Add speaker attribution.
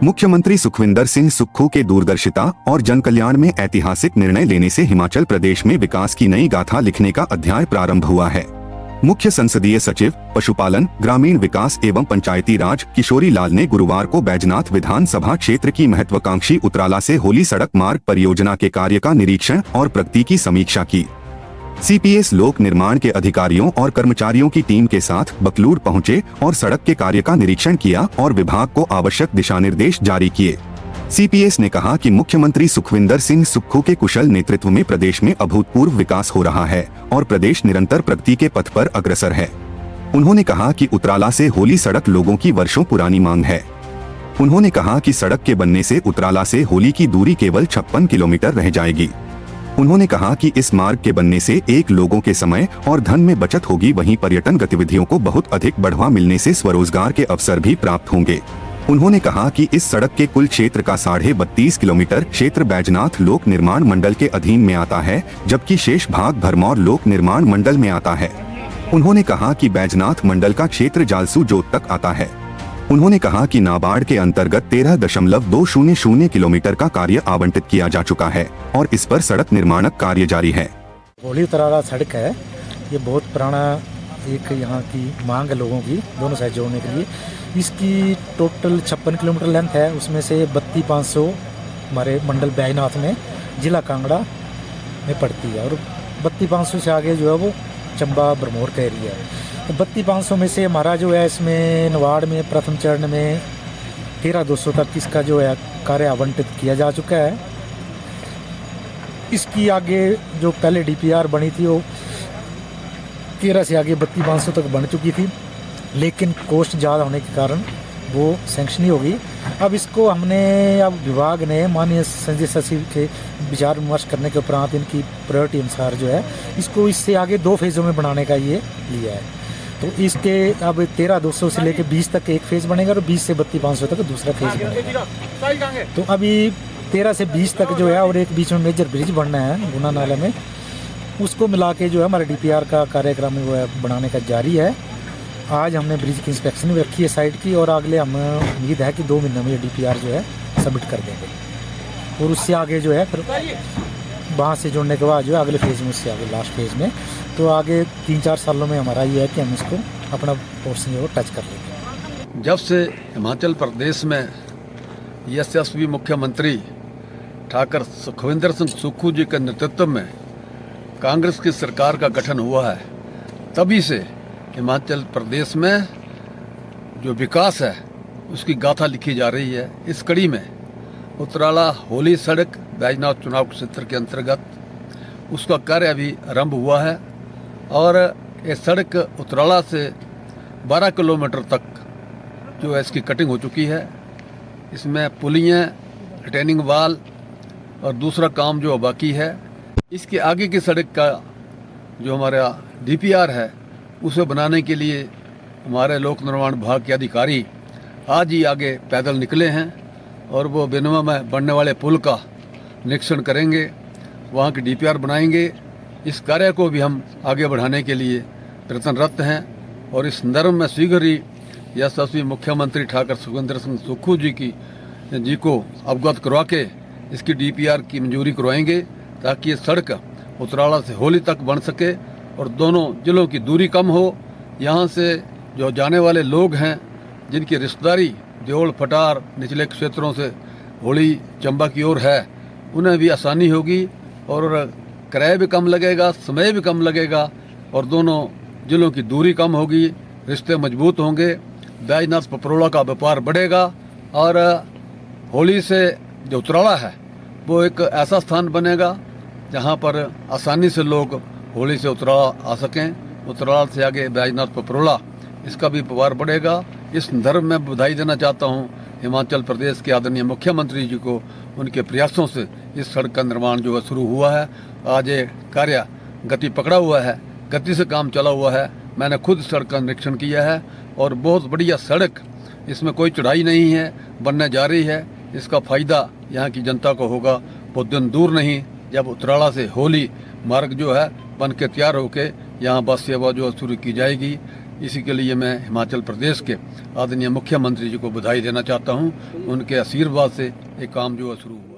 Speaker 1: मुख्यमंत्री सुखविंदर सिंह सुक्खू के दूरदर्शिता और जनकल्याण में ऐतिहासिक निर्णय लेने से हिमाचल प्रदेश में विकास की नई गाथा लिखने का अध्याय प्रारंभ हुआ है। मुख्य संसदीय सचिव पशुपालन, ग्रामीण विकास एवं पंचायती राज किशोरी लाल ने गुरुवार को बैजनाथ विधानसभा क्षेत्र की महत्वाकांक्षी उतराला से होली सड़क मार्ग परियोजना के कार्य का निरीक्षण और प्रगति की समीक्षा की। सीपीएस लोक निर्माण के अधिकारियों और कर्मचारियों की टीम के साथ बकलूर पहुंचे और सड़क के कार्य का निरीक्षण किया और विभाग को आवश्यक दिशा निर्देश जारी किए। सीपीएस ने कहा कि मुख्यमंत्री सुखविंदर सिंह सुक्खू के कुशल नेतृत्व में प्रदेश में अभूतपूर्व विकास हो रहा है और प्रदेश निरंतर प्रगति के पथ पर अग्रसर है। उन्होंने कहा कि उतराला से होली सड़क लोगों की वर्षों पुरानी मांग है। उन्होंने कहा कि सड़क के बनने से उतराला से होली की दूरी केवल 56 किलोमीटर रह जाएगी। उन्होंने कहा कि इस मार्ग के बनने से एक लोगों के समय और धन में बचत होगी, वहीं पर्यटन गतिविधियों को बहुत अधिक बढ़ावा मिलने से स्वरोजगार के अवसर भी प्राप्त होंगे। उन्होंने कहा कि इस सड़क के कुल क्षेत्र का 32.5 किलोमीटर क्षेत्र बैजनाथ लोक निर्माण मंडल के अधीन में आता है, जबकि शेष भाग भरमौर लोक निर्माण मंडल में आता है। उन्होंने कहा कि बैजनाथ मंडल का क्षेत्र जालसू जोत तक आता है। उन्होंने कहा कि नाबार्ड के अंतर्गत 13.200 किलोमीटर का कार्य आवंटित किया जा चुका है और इस पर सड़क निर्माण कार्य जारी है।
Speaker 2: होली उतराला सड़क है, ये बहुत पुराना एक यहाँ की मांग है लोगों की, दोनों साइड जोड़ने के लिए। इसकी टोटल 56 किलोमीटर लेंथ है, उसमें से 32,500 हमारे मंडल बैजनाथ में जिला कांगड़ा में पड़ती है और 32,500 से आगे जो है वो चंबा भरमौर का एरिया है। तो 32,500 में से हमारा जो है इसमें नवाड़ में प्रथम चरण में 13,200 तक इसका जो है कार्य आवंटित किया जा चुका है। इसकी आगे जो पहले डीपीआर बनी थी वो 13 से आगे 32,500 तक बन चुकी थी, लेकिन कॉस्ट ज़्यादा होने के कारण वो सैंक्शन ही होगी। अब इसको हमने अब विभाग ने माननीय संजय सचिव के विचार विमर्श करने के उपरांत इनकी प्रायोरिटी अनुसार जो है इसको इससे आगे 2 फेज़ों में बनाने का ये लिया है। तो इसके अब 13,200 से लेकर 20 तक एक फेज़ बनेगा और 20 से 32,500 तक दूसरा फेज़ बनेगा। तो अभी 13 से 20 तक जो है और एक बीच में मेजर ब्रिज बनना है गुना नाला में, उसको मिला के जो है हमारे डीपीआर का कार्यक्रम वो है बनाने का जारी है। आज हमने ब्रिज की इंस्पेक्शन भी रखी है साइड की और अगले हम उम्मीद है कि 2 महीने में ये डीपीआर जो है सबमिट कर देंगे और उससे आगे जो है फिर वहाँ से जुड़ने के बाद जो है अगले फेज़ में उससे आगे लास्ट फेज़ में तो आगे 3-4 सालों में हमारा ये है कि हम इसको अपना पोर्शन जो टच कर लेंगे।
Speaker 3: जब से हिमाचल प्रदेश में यशस्वी मुख्यमंत्री ठाकुर सुखविंदर सिंह सुक्खू जी के नेतृत्व में कांग्रेस की सरकार का गठन हुआ है, तभी से हिमाचल प्रदेश में जो विकास है उसकी गाथा लिखी जा रही है। इस कड़ी में उतराला होली सड़क बैजनाथ चुनाव क्षेत्र के अंतर्गत उसका कार्य अभी आरंभ हुआ है और ये सड़क उतराला से 12 किलोमीटर तक जो है इसकी कटिंग हो चुकी है। इसमें पुलियाँ, रिटेनिंग वाल और दूसरा काम जो बाकी है। इसके आगे की सड़क का जो हमारा डीपीआर है उसे बनाने के लिए हमारे लोक निर्माण विभाग के अधिकारी आज ही आगे पैदल निकले हैं और वो बेनुमा में बनने वाले पुल का निरीक्षण करेंगे, वहाँ की डीपीआर बनाएंगे। इस कार्य को भी हम आगे बढ़ाने के लिए प्रयत्नरत हैं और इस संदर्भ में शीघ्र ही यशस्वी मुख्यमंत्री ठाकुर सुखविंदर सिंह सुक्खू जी को अवगत करवा के इसकी डीपीआर की मंजूरी करवाएंगे ताकि ये सड़क उतराला से होली तक बन सके और दोनों जिलों की दूरी कम हो। यहाँ से जो जाने वाले लोग हैं जिनकी रिश्तेदारी देवल, फटार, निचले क्षेत्रों से होली चंबा की ओर है, उन्हें भी आसानी होगी और किराया भी कम लगेगा, समय भी कम लगेगा और दोनों जिलों की दूरी कम होगी, रिश्ते मजबूत होंगे, बैजनाथ पपरोला का व्यापार बढ़ेगा और होली से जो उतराला है वो एक ऐसा स्थान बनेगा जहाँ पर आसानी से लोग होली से उतराला आ सकें। उतराला से आगे बैजनाथ पपरोला, इसका भी व्यापार बढ़ेगा। इस संदर्भ में बधाई देना चाहता हूँ हिमाचल प्रदेश के आदरणीय मुख्यमंत्री जी को, उनके प्रयासों से इस सड़क का निर्माण जो है शुरू हुआ है। आज ये कार्य गति पकड़ा हुआ है, गति से काम चला हुआ है। मैंने खुद सड़क का निरीक्षण किया है और बहुत बढ़िया सड़क, इसमें कोई चढ़ाई नहीं है, बनने जा रही है। इसका फ़ायदा यहाँ की जनता को होगा, बहुत दिन दूर नहीं जब उतराला से होली मार्ग जो है बन के तैयार होके यहाँ बस सेवा जो शुरू की जाएगी। इसी के लिए मैं हिमाचल प्रदेश के आदरणीय मुख्यमंत्री जी को बधाई देना चाहता हूँ। उनके आशीर्वाद से ये काम जो है शुरू हुआ।